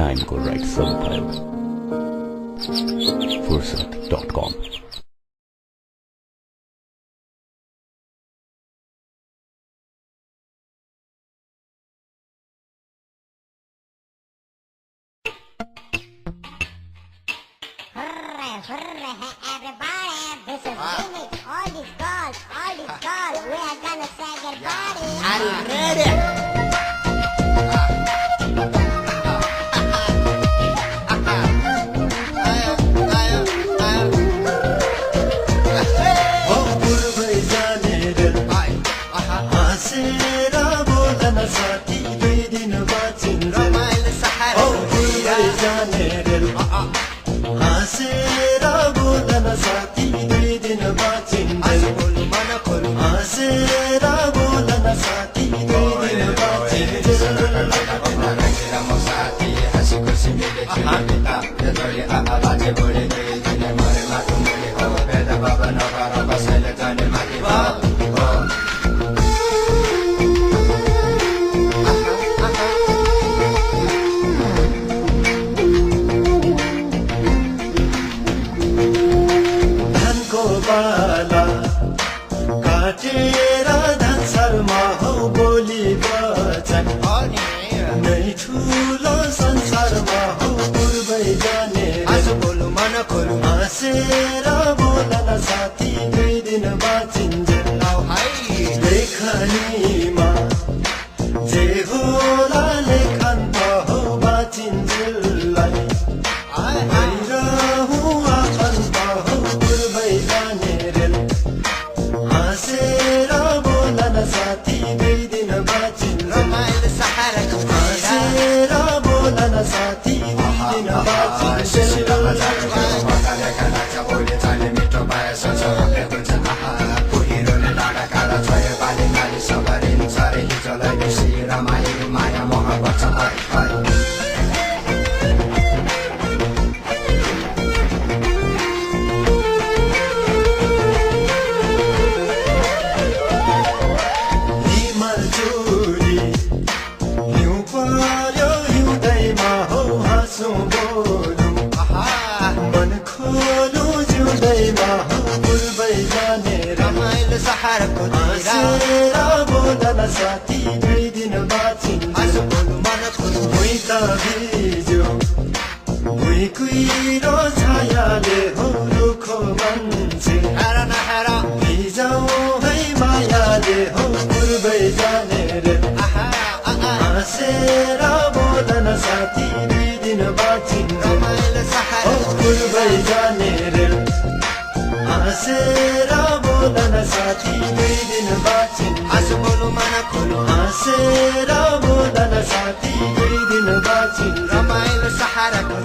Time को right सब पायो फुर्सत.com Everybody, this is remix. All these girls, we are gonna say goodbye. Are you ready? काटेरा धनसरमा हो बोली बचन नै ठुलो संसारमा हो पूर्वै जाने बोलु मन खोलु हाँसेर बोलन साथी 2 दिन बाँचिन्जेल लेखनीमा जे होला लेखन त हो बाँचिन्जेललाई भइरहँ आफन्त हो पूर्वै जाने रेल हाँसेर बोलन साथी 2 दिन बाँचिन्जेल हाँसेर बोलन साथी 2 दिन हाँसेर बोलन साथी 2 दिन बाँचिन्जेल भुइँ त भिज्यो भुइँ कुहिरो छायाले हो रुखो मान्छे भिजाउ है मायाले हो पूर्वै जाने रे हाँसेर बोलन साथी 2 दिन बाँचिन्जेल पूर्वै जाने रे हाँसेर बोलन साथी 2 दिन बाँचिन्जेल हाँसेर बोलन साथी 2 दिन बाँचिन्जेल रमाइलो सहाराको